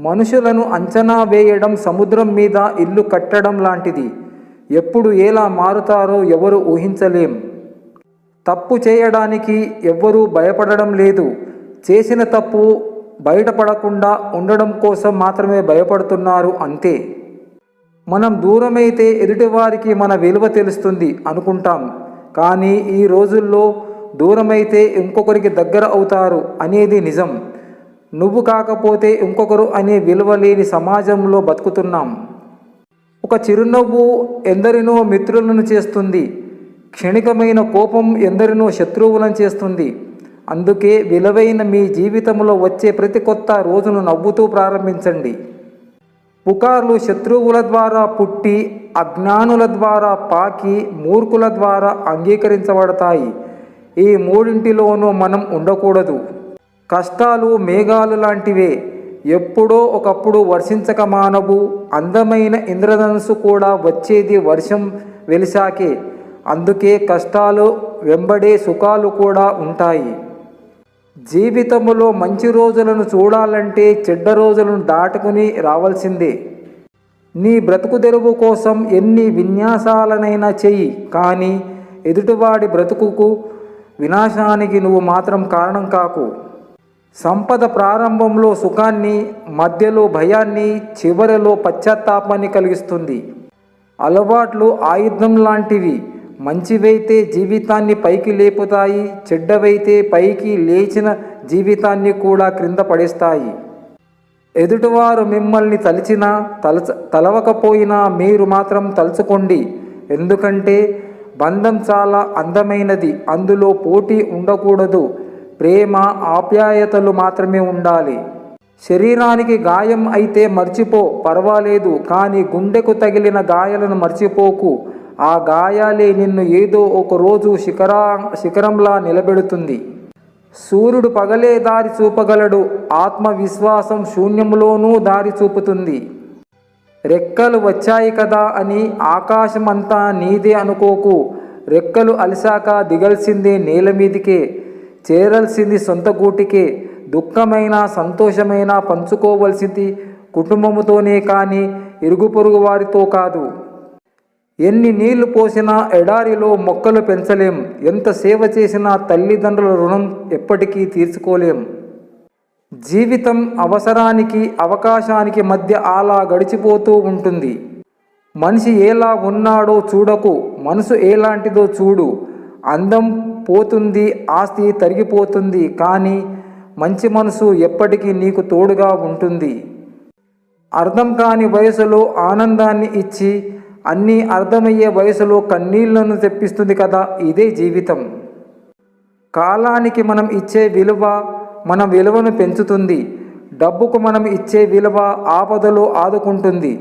మనుషులను అంచనా వేయడం సముద్రం మీద ఇల్లు కట్టడం లాంటిది. ఎప్పుడు ఎలా మారుతారో ఎవరు ఊహించలేం. తప్పు చేయడానికి ఎవ్వరూ భయపడడం లేదు. చేసిన తప్పు బయటపడకుండా ఉండడం కోసం మాత్రమే భయపడుతున్నారు అంతే. మనం దూరమైతే ఎదుటివారికి మన విలువ తెలుస్తుంది అనుకుంటాం. కానీ ఈ రోజుల్లో దూరమైతే ఇంకొకరికి దగ్గర అవుతారు అనేది నిజం. నువ్వు కాకపోతే ఇంకొకరు అనే విలువ లేని సమాజంలో బతుకుతున్నాం. ఒక చిరునవ్వు ఎందరినో మిత్రులను చేస్తుంది. క్షణికమైన కోపం ఎందరినో శత్రువులను చేస్తుంది. అందుకే విలువైన మీ జీవితంలో వచ్చే ప్రతి కొత్త రోజును నవ్వుతూ ప్రారంభించండి. పుకార్లు శత్రువుల ద్వారా పుట్టి, అజ్ఞానుల ద్వారా పాకి, మూర్ఖుల ద్వారా అంగీకరించబడతాయి. ఈ మూడింటిలోనూ మనం ఉండకూడదు. కష్టాలు మేఘాలు లాంటివే, ఎప్పుడో ఒకప్పుడు వర్షించక మానవు. అందమైన ఇంద్రధనుస్సు కూడా వచ్చేది వర్షం వెలిసాకే. అందుకే కష్టాలు వెంబడే సుఖాలు కూడా ఉంటాయి. జీవితంలో మంచి రోజులను చూడాలంటే చెడ్డ రోజులను దాటుకుని రావాల్సిందే. నీ బ్రతుకు తెరువు కోసం ఎన్ని విన్యాసాలనైనా చెయ్యి, కానీ ఎదుటివాడి బ్రతుకుకు వినాశానికి నువ్వు మాత్రం కారణం కాకు. సంపద ప్రారంభంలో సుఖాన్ని, మధ్యలో భయాన్ని, చివరిలో పశ్చాత్తాపాన్ని కలిగిస్తుంది. అలవాట్లు ఆయుధం లాంటివి. మంచివైతే జీవితాన్ని పైకి లేపుతాయి, చెడ్డవైతే పైకి లేచిన జీవితాన్ని కూడా క్రింద పడేస్తాయి. ఎదుటివారు మిమ్మల్ని తలిచినా తలవకపోయినా మీరు మాత్రం తలుచుకోండి. ఎందుకంటే బంధం చాలా అందమైనది. అందులో పోటీ ఉండకూడదు. ప్రేమ, ఆప్యాయతలు మాత్రమే ఉండాలి. శరీరానికి గాయం అయితే మర్చిపో, పర్వాలేదు. కానీ గుండెకు తగిలిన గాయాలను మర్చిపోకు. ఆ గాయాలే నిన్ను ఏదో ఒక రోజు శిఖరంలా నిలబెడుతుంది. సూర్యుడు పగలే దారి చూపగలడు. ఆత్మవిశ్వాసం శూన్యంలోనూ దారి చూపుతుంది. రెక్కలు వచ్చాయి కదా అని ఆకాశం అంతా నీదే అనుకోకు. రెక్కలు అలిసాక దిగాల్సిందే నేల మీదికే, చేరాల్సింది సొంత గూటికే. దుఃఖమైనా సంతోషమైనా పంచుకోవలసింది కుటుంబముతోనే కానీ ఇరుగు పొరుగు వారితో కాదు. ఎన్ని నీళ్లు పోసినా ఎడారిలో మొక్కలు పెంచలేం. ఎంత సేవ చేసినా తల్లిదండ్రుల రుణం ఎప్పటికీ తీర్చుకోలేం. జీవితం అవసరానికి అవకాశానికి మధ్య అలా గడిచిపోతూ ఉంటుంది. మనిషి ఎలా ఉన్నాడో చూడకు, మనసు ఎలాంటిదో చూడు. అందం పోతుంది, ఆస్తి తరిగిపోతుంది, కానీ మంచి మనసు ఎప్పటికీ నీకు తోడుగా ఉంటుంది. అర్థం కాని వయసులో ఆనందాన్ని ఇచ్చి అన్నీ అర్థమయ్యే వయసులో కన్నీళ్లను తెప్పిస్తుంది కదా. ఇదే జీవితం. కాలానికి మనం ఇచ్చే విలువ మన విలువను పెంచుతుంది. డబ్బుకు మనం ఇచ్చే విలువ ఆపదలో ఆదుకుంటుంది.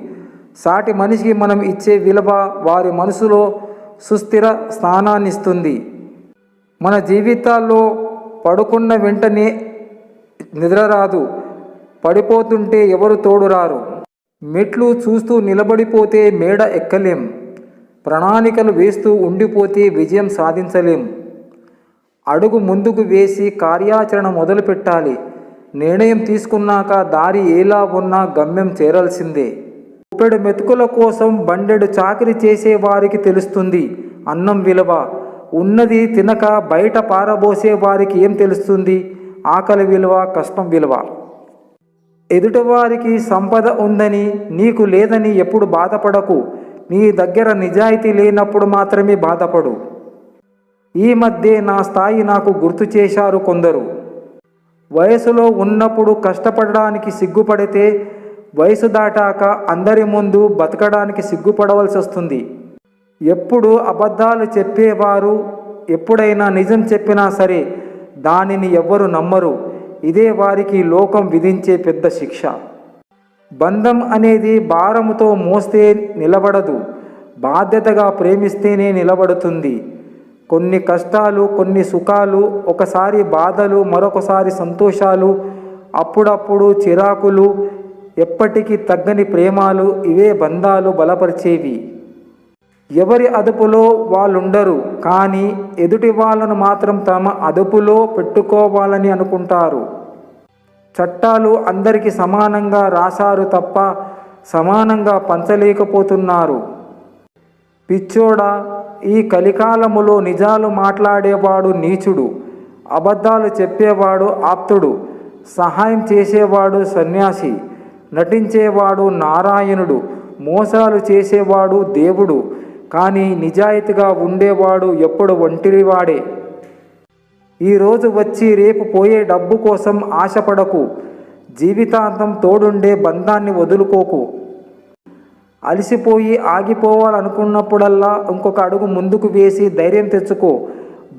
సాటి మనిషికి మనం ఇచ్చే విలువ వారి మనసులో సుస్థిర స్థానాన్నిస్తుంది. మన జీవితాల్లో పడుకున్న వెంటనే నిద్ర రాదు. పడిపోతుంటే ఎవరు తోడురారు. మెట్లు చూస్తూ నిలబడిపోతే మేడ ఎక్కలేం. ప్రణాళికలు వేస్తూ ఉండిపోతే విజయం సాధించలేం. అడుగు ముందుకు వేసి కార్యాచరణ మొదలు పెట్టాలి. నిర్ణయం తీసుకున్నాక దారి ఎలా ఉన్నా గమ్యం చేరాల్సిందే. గుప్పెడు మెతుకుల కోసం బండెడు చాకిరి చేసే వారికి తెలుస్తుంది అన్నం విలువ. ఉన్నది తినక బయట పారబోసే వారికి ఏం తెలుస్తుంది ఆకలి విలువ, కష్టం విలువ. ఎదుటివారికి సంపద ఉందని నీకు లేదని ఎప్పుడు బాధపడకు. నీ దగ్గర నిజాయితీ లేనప్పుడు మాత్రమే బాధపడు. ఈ మధ్య నా స్థాయి నాకు గుర్తు చేశారు కొందరు. వయసులో ఉన్నప్పుడు కష్టపడడానికి సిగ్గుపడితే వయసు దాటాక అందరి ముందు బతకడానికి సిగ్గుపడవలసి వస్తుంది. ఎప్పుడు అబద్ధాలు చెప్పేవారు ఎప్పుడైనా నిజం చెప్పినా సరే దానిని ఎవ్వరు నమ్మరు. ఇదే వారికి లోకం విధించే పెద్ద శిక్ష. బంధం అనేది భారముతో మోస్తే నిలబడదు, బాధ్యతగా ప్రేమిస్తేనే నిలబడుతుంది. కొన్ని కష్టాలు, కొన్ని సుఖాలు, ఒకసారి బాధలు, మరొకసారి సంతోషాలు, అప్పుడప్పుడు చిరాకులు, ఎప్పటికీ తగ్గని ప్రేమాలు, ఇవే బంధాలు బలపరిచేవి. ఎవరి అదుపులో వాళ్ళుండరు, కానీ ఎదుటి వాళ్ళను మాత్రం తమ అదుపులో పెట్టుకోవాలని అనుకుంటారు. చట్టాలు అందరికీ సమానంగా రాశారు తప్ప సమానంగా పంచలేకపోతున్నారు. పిచ్చోడా, ఈ కలికాలములో నిజాలు మాట్లాడేవాడు నీచుడు, అబద్ధాలు చెప్పేవాడు ఆప్తుడు, సహాయం చేసేవాడు సన్యాసి, నటించేవాడు నారాయణుడు, మోసాలు చేసేవాడు దేవుడు, కానీ నిజాయితీగా ఉండేవాడు ఎప్పుడు ఒంటరివాడే. ఈరోజు వచ్చి రేపు పోయే డబ్బు కోసం ఆశపడకు. జీవితాంతం తోడుండే బంధాన్ని వదులుకోకు. అలసిపోయి ఆగిపోవాలనుకున్నప్పుడల్లా ఇంకొక అడుగు ముందుకు వేసి ధైర్యం తెచ్చుకో.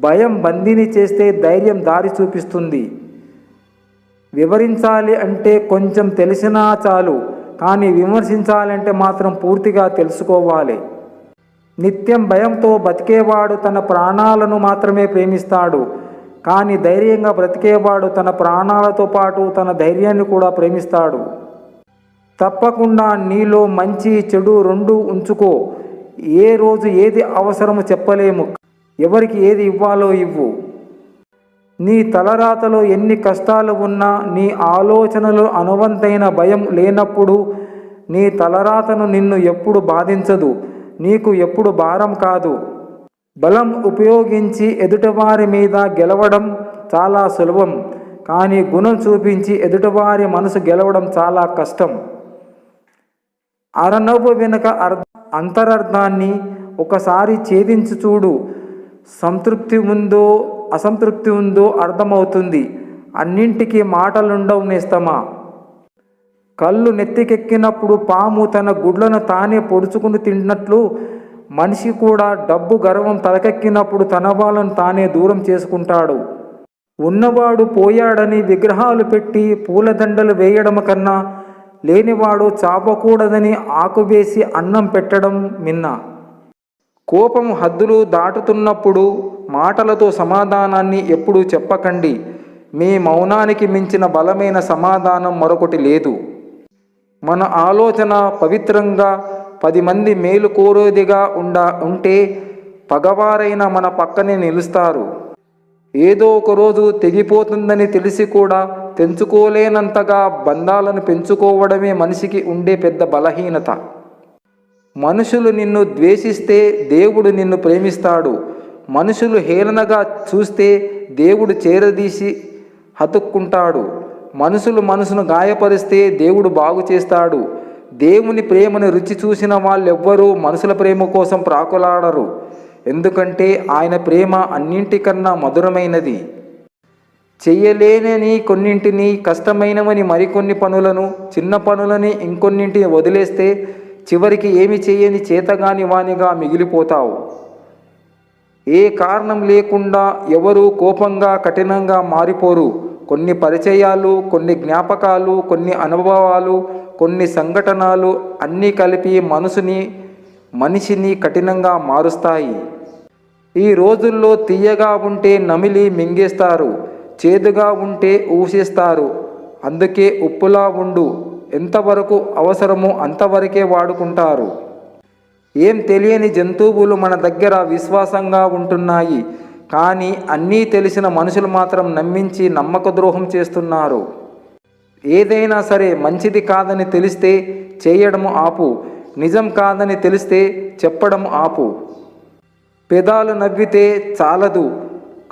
భయం బందీని చేస్తే ధైర్యం దారి చూపిస్తుంది. వివరించాలి అంటే కొంచెం తెలిసినా చాలు, కానీ విమర్శించాలంటే మాత్రం పూర్తిగా తెలుసుకోవాలి. నిత్యం భయంతో బతికేవాడు తన ప్రాణాలను మాత్రమే ప్రేమిస్తాడు, కానీ ధైర్యంగా బ్రతికేవాడు తన ప్రాణాలతో పాటు తన ధైర్యాన్ని కూడా ప్రేమిస్తాడు. తప్పకుండా నీలో మంచి చెడు రెండూ ఉంచుకో. ఏ రోజు ఏది అవసరమో చెప్పలేము, ఎవరికి ఏది ఇవ్వాలో ఇవ్వు. నీ తలరాతలో ఎన్ని కష్టాలు ఉన్నా, నీ ఆలోచనలు అనువంతైన భయం లేనప్పుడు నీ తలరాతను నిన్ను ఎప్పుడు బాధించదు, నీకు ఎప్పుడు భారం కాదు. బలం ఉపయోగించి ఎదుటివారి మీద గెలవడం చాలా సులభం, కానీ గుణం చూపించి ఎదుటివారి మనసు గెలవడం చాలా కష్టం. అరనవ్వు వెనుక అంతరార్థాన్ని ఒకసారి ఛేదించి చూడు. సంతృప్తి ఉందో అసంతృప్తి ఉందో అర్థమవుతుంది. అన్నింటికీ మాటలుండవు నేస్తమా. కళ్ళు నెత్తికెక్కినప్పుడు పాము తన గుడ్లను తానే పొడుచుకుని తిన్నట్లు మనిషి కూడా డబ్బు గర్వం తలకెక్కినప్పుడు తన వాళ్ళను తానే దూరం చేసుకుంటాడు. ఉన్నవాడు పోయాడని విగ్రహాలు పెట్టి పూలదండలు వేయడం కన్నా లేనివాడు చాపకూడదని ఆకువేసి అన్నం పెట్టడం మిన్న. కోపం హద్దులు దాటుతున్నప్పుడు మాటలతో సమాధానాన్ని ఎప్పుడూ చెప్పకండి. మీ మౌనానికి మించిన బలమైన సమాధానం మరొకటి లేదు. మన ఆలోచన పవిత్రంగా 10 మంది మేలు కోరేదిగా ఉంటే పగవారైన మన పక్కనే నిలుస్తారు. ఏదో ఒకరోజు తెగిపోతుందని తెలిసి కూడా తెంచుకోలేనంతగా బంధాలను పెంచుకోవడమే మనిషికి ఉండే పెద్ద బలహీనత. మనుషులు నిన్ను ద్వేషిస్తే దేవుడు నిన్ను ప్రేమిస్తాడు. మనుషులు హేళనగా చూస్తే దేవుడు చేరదీసి హత్తుక్కుంటాడు. మనుషులు మనసును గాయపరిస్తే దేవుడు బాగు చేస్తాడు. దేవుని ప్రేమను రుచి చూసిన వాళ్ళెవ్వరూ మనుషుల ప్రేమ కోసం ప్రాకులాడరు, ఎందుకంటే ఆయన ప్రేమ అన్నింటికన్నా మధురమైనది. చెయ్యలేనని కొన్నింటిని, కష్టమైనవని మరికొన్ని పనులను, చిన్న పనులని ఇంకొన్నింటిని వదిలేస్తే చివరికి ఏమి చేయని చేతగాని వానిగా మిగిలిపోతావు. ఏ కారణం లేకుండా ఎవరూ కోపంగా కఠినంగా మారిపోరు. కొన్ని పరిచయాలు, కొన్ని జ్ఞాపకాలు, కొన్ని అనుభవాలు, కొన్ని సంఘటనలు అన్నీ కలిపి మనిషిని కఠినంగా మారుస్తాయి. ఈ రోజుల్లో తీయగా ఉంటే నమిలి మింగేస్తారు, చేదుగా ఉంటే ఊసేస్తారు. అందుకే ఉప్పులా ఉండు, ఎంతవరకు అవసరమో అంతవరకే వాడుకుంటారు. ఏం తెలియని జంతువులు మన దగ్గర విశ్వాసంగా ఉంటున్నాయి, కానీ అన్నీ తెలిసిన మనుషులు మాత్రం నమ్మించి నమ్మక ద్రోహం చేస్తున్నారు. ఏదైనా సరే మంచిది కాదని తెలిస్తే చేయడం ఆపు, నిజం కాదని తెలిస్తే చెప్పడం ఆపు. పెదాలు నవ్వితే చాలదు,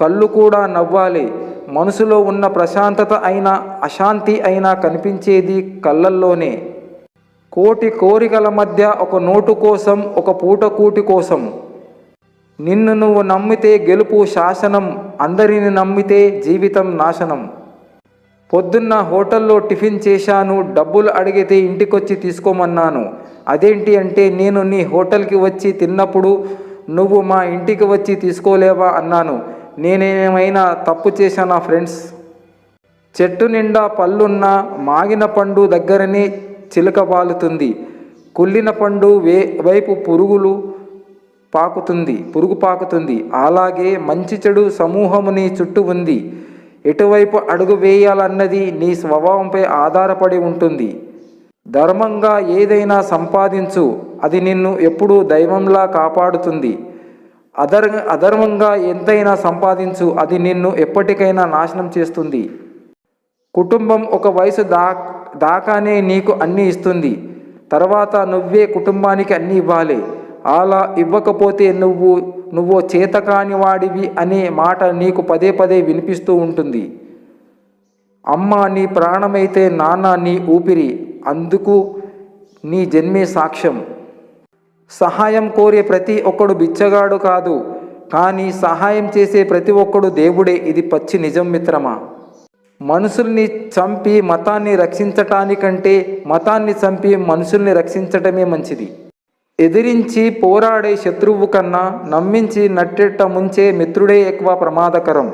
కళ్ళు కూడా నవ్వాలి. మనసులో ఉన్న ప్రశాంతత అయినా అశాంతి అయినా కనిపించేది కళ్ళల్లోనే. కోటి కోరికల మధ్య ఒక నోటు కోసం, ఒక పూట కూటి కోసం. నిన్ను నువ్వు నమ్మితే గెలుపు శాసనం, అందరిని నమ్మితే జీవితం నాశనం. పొద్దున్న హోటల్లో టిఫిన్ చేశాను, డబ్బులు అడిగితే ఇంటికొచ్చి తీసుకోమన్నాను. అదేంటి అంటే, నేను నీ హోటల్కి వచ్చి తిన్నప్పుడు నువ్వు మా ఇంటికి వచ్చి తీసుకోలేవా అన్నాను. నేనేమైనా తప్పు చేశానా ఫ్రెండ్స్? చెట్టు నిండా పళ్ళున్నా మాగిన పండు దగ్గరనే చిలుక వాలుతుంది, కుళ్ళిన పండు వైపు పురుగు పాకుతుంది. అలాగే మంచి చెడు సమూహము నీ చుట్టూ ఉంది. ఎటువైపు అడుగు వేయాలన్నది నీ స్వభావంపై ఆధారపడి ఉంటుంది. ధర్మంగా ఏదైనా సంపాదించు, అది నిన్ను ఎప్పుడూ దైవంలా కాపాడుతుంది. అధర్మంగా ఎంతైనా సంపాదించు, అది నిన్ను ఎప్పటికైనా నాశనం చేస్తుంది. కుటుంబం ఒక వయసు దాకానే నీకు అన్నీ ఇస్తుంది. తర్వాత నువ్వే కుటుంబానికి అన్నీ ఇవ్వాలి. అలా ఇవ్వకపోతే నువ్వు చేతకాని వాడివి అనే మాట నీకు పదే పదే వినిపిస్తూ ఉంటుంది. అమ్మ నీ ప్రాణమైతే నాన్న నీ ఊపిరి. అందుకు నీ జన్మే సాక్ష్యం. సహాయం కోరే ప్రతి ఒక్కడు బిచ్చగాడు కాదు, కానీ సహాయం చేసే ప్రతి ఒక్కడు దేవుడే. ఇది పచ్చి నిజం మిత్రమా. మనుషుల్ని చంపి మతాన్ని రక్షించటానికంటే మతాన్ని చంపి మనుషుల్ని రక్షించటమే మంచిది. ఎదిరించి పోరాడే శత్రువు కన్నా నమ్మించి నట్టెట్ట ముంచే మిత్రుడే ఎక్కువ ప్రమాదకరం.